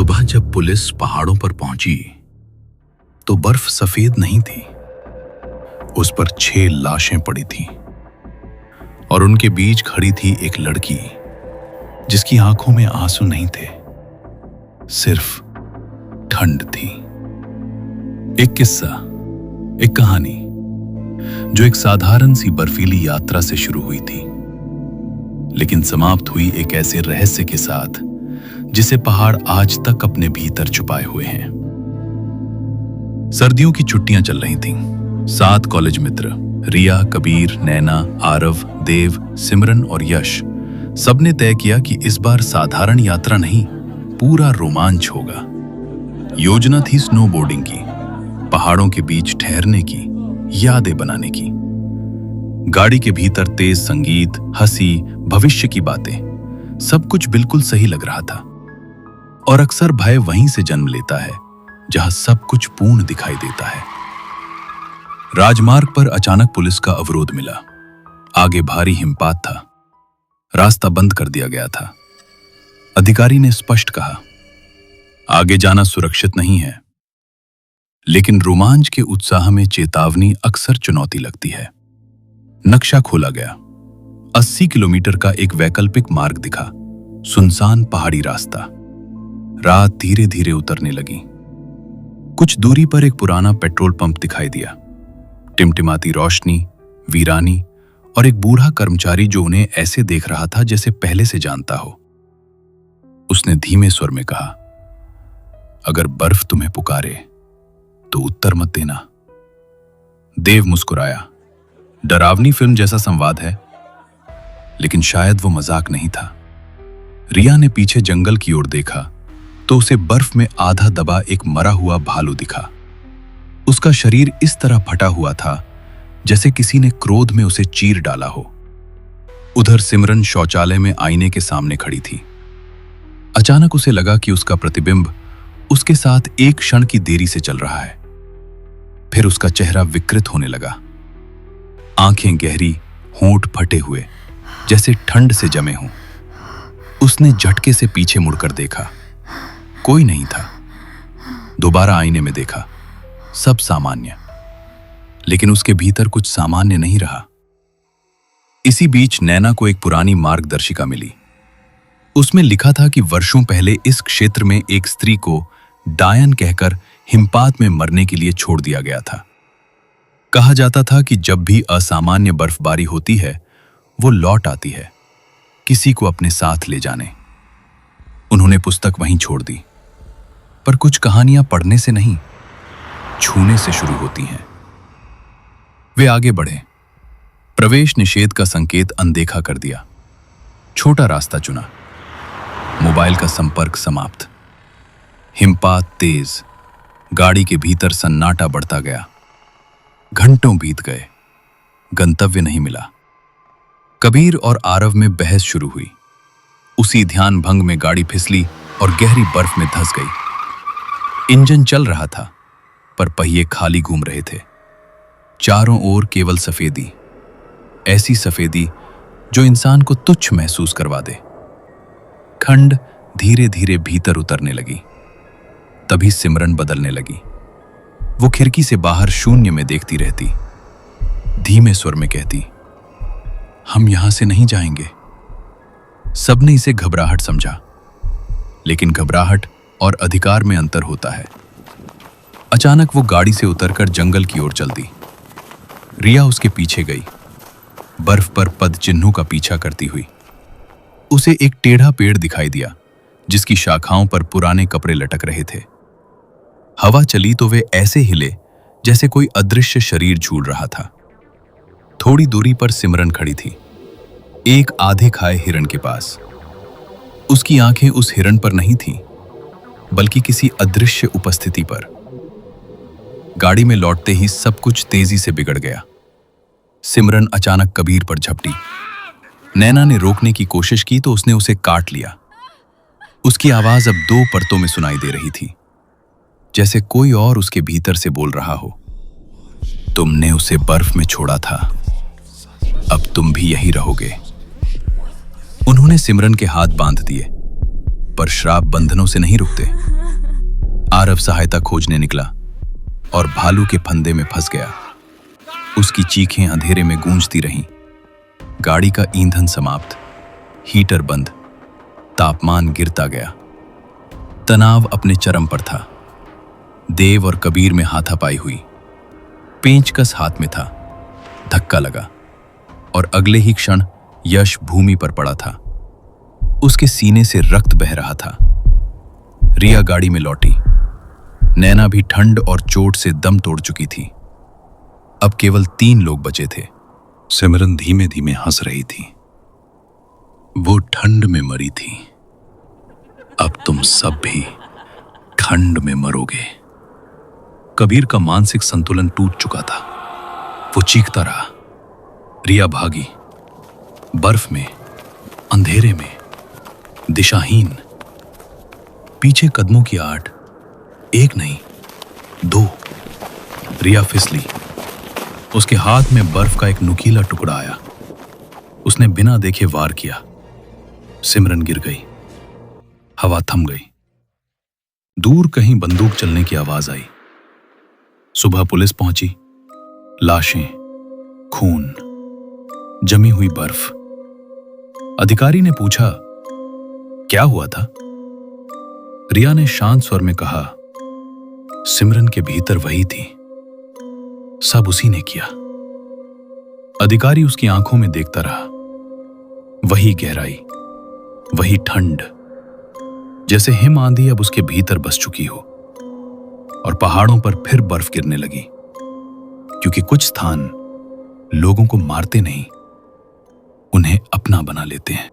सुबह जब पुलिस पहाड़ों पर पहुंची तो बर्फ सफेद नहीं थी। उस पर 6 लाशें पड़ी थीं और उनके बीच खड़ी थी एक लड़की जिसकी आंखों में आंसू नहीं थे, सिर्फ ठंड थी। एक किस्सा, एक कहानी जो एक साधारण सी बर्फीली यात्रा से शुरू हुई थी, लेकिन समाप्त हुई एक ऐसे रहस्य के साथ जिसे पहाड़ आज तक अपने भीतर छुपाए हुए हैं। सर्दियों की छुट्टियां चल रही थीं। 7 कॉलेज मित्र, रिया, कबीर, नैना, आरव, देव, सिमरन और यश, सबने तय किया कि इस बार साधारण यात्रा नहीं, पूरा रोमांच होगा। योजना थी स्नोबोर्डिंग की, पहाड़ों के बीच ठहरने की, यादें बनाने की। गाड़ी के भीतर तेज संगीत, हंसी, भविष्य की बातें, सब कुछ बिल्कुल सही लग रहा था। और अक्सर भय वहीं से जन्म लेता है जहां सब कुछ पूर्ण दिखाई देता है। राजमार्ग पर अचानक पुलिस का अवरोध मिला। आगे भारी हिमपात था, रास्ता बंद कर दिया गया था। अधिकारी ने स्पष्ट कहा, आगे जाना सुरक्षित नहीं है। लेकिन रोमांच के उत्साह में चेतावनी अक्सर चुनौती लगती है। नक्शा खोला गया। 80 किलोमीटर का एक वैकल्पिक मार्ग दिखा, सुनसान पहाड़ी रास्ता। रात धीरे धीरे उतरने लगी। कुछ दूरी पर एक पुराना पेट्रोल पंप दिखाई दिया। टिमटिमाती रोशनी, वीरानी और एक बूढ़ा कर्मचारी जो उन्हें ऐसे देख रहा था जैसे पहले से जानता हो। उसने धीमे स्वर में कहा, अगर बर्फ तुम्हें पुकारे तो उत्तर मत देना। देव मुस्कुराया। डरावनी फिल्म जैसा संवाद है, लेकिन शायद वो मजाक नहीं था। रिया ने पीछे जंगल की ओर देखा तो उसे बर्फ में आधा दबा एक मरा हुआ भालू दिखा। उसका शरीर इस तरह फटा हुआ था जैसे किसी ने क्रोध में उसे चीर डाला हो। उधर सिमरन शौचालय में आईने के सामने खड़ी थी। अचानक उसे लगा कि उसका प्रतिबिंब उसके साथ एक क्षण की देरी से चल रहा है। फिर उसका चेहरा विकृत होने लगा। आंखें गहरी, होंठ फटे हुए, जैसे ठंड से जमे हों। उसने झटके से पीछे मुड़कर देखा, कोई नहीं था। दोबारा आईने में देखा, सब सामान्य, लेकिन उसके भीतर कुछ सामान्य नहीं रहा। इसी बीच नैना को एक पुरानी मार्गदर्शिका मिली। उसमें लिखा था कि वर्षों पहले इस क्षेत्र में एक स्त्री को डायन कहकर हिमपात में मरने के लिए छोड़ दिया गया था। कहा जाता था कि जब भी असामान्य बर्फबारी होती है, वो लौट आती है, किसी को अपने साथ ले जाने। उन्होंने पुस्तक वहीं छोड़ दी, पर कुछ कहानियां पढ़ने से नहीं, छूने से शुरू होती हैं। वे आगे बढ़े। प्रवेश निषेध का संकेत अनदेखा कर दिया। छोटा रास्ता चुना। मोबाइल का संपर्क समाप्त। हिमपात तेज। गाड़ी के भीतर सन्नाटा बढ़ता गया। घंटों बीत गए, गंतव्य नहीं मिला। कबीर और आरव में बहस शुरू हुई। उसी ध्यान भंग में गाड़ी फिसली और गहरी बर्फ में धंस गई। इंजन चल रहा था, पर पहिए खाली घूम रहे थे। चारों ओर केवल सफेदी, ऐसी सफेदी जो इंसान को तुच्छ महसूस करवा दे। ठंड धीरे धीरे भीतर उतरने लगी। तभी सिमरन बदलने लगी। वो खिड़की से बाहर शून्य में देखती रहती, धीमे स्वर में कहती, हम यहां से नहीं जाएंगे। सबने इसे घबराहट समझा, लेकिन घबराहट और अधिकार में अंतर होता है। अचानक वो गाड़ी से उतरकर जंगल की ओर चल दी। रिया उसके पीछे गई, बर्फ पर पद चिन्हों का पीछा करती हुई। उसे एक टेढ़ा पेड़ दिखाई दिया जिसकी शाखाओं पर पुराने कपड़े लटक रहे थे। हवा चली तो वे ऐसे हिले जैसे कोई अदृश्य शरीर झूल रहा था। थोड़ी दूरी पर सिमरन खड़ी थी, एक आधे खाए हिरण के पास। उसकी आंखें उस हिरण पर नहीं थीं, बल्कि किसी अदृश्य उपस्थिति पर। गाड़ी में लौटते ही सब कुछ तेजी से बिगड़ गया। सिमरन अचानक कबीर पर झपटी। नैना ने रोकने की कोशिश की तो उसने उसे काट लिया। उसकी आवाज अब 2 परतों में सुनाई दे रही थी, जैसे कोई और उसके भीतर से बोल रहा हो, तुमने उसे बर्फ में छोड़ा था, अब तुम भी यही रहोगे। उन्होंने सिमरन के हाथ बांध दिए, पर श्राप बंधनों से नहीं रुकते। आरव सहायता खोजने निकला और भालू के फंदे में फंस गया। उसकी चीखें अंधेरे में गूंजती रहीं। गाड़ी का ईंधन समाप्त, हीटर बंद, तापमान गिरता गया। तनाव अपने चरम पर था। देव और कबीर में हाथापाई हुई। पेंचकस हाथ में था। धक्का लगा और अगले ही क्षण यश भूमि पर पड़ा था। उसके सीने से रक्त बह रहा था। रिया गाड़ी में लौटी। नैना भी ठंड और चोट से दम तोड़ चुकी थी। अब केवल 3 लोग बचे थे। सिमरन धीमे धीमे हंस रही थी। वो ठंड में मरी थी, अब तुम सब भी ठंड में मरोगे। कबीर का मानसिक संतुलन टूट चुका था। वो चीखता रहा। रिया भागी, बर्फ में, अंधेरे में, दिशाहीन। पीछे कदमों की आड़, एक नहीं 2। रिया फिसली। उसके हाथ में बर्फ का एक नुकीला टुकड़ा आया। उसने बिना देखे वार किया। सिमरन गिर गई। हवा थम गई। दूर कहीं बंदूक चलने की आवाज आई। सुबह पुलिस पहुंची। लाशें, खून, जमी हुई बर्फ। अधिकारी ने पूछा, क्या हुआ था? रिया ने शांत स्वर में कहा, सिमरन के भीतर वही थी, सब उसी ने किया। अधिकारी उसकी आंखों में देखता रहा। वही गहराई, वही ठंड, जैसे हिम आंधी अब उसके भीतर बस चुकी हो। और पहाड़ों पर फिर बर्फ गिरने लगी, क्योंकि कुछ स्थान लोगों को मारते नहीं, उन्हें अपना बना लेते हैं।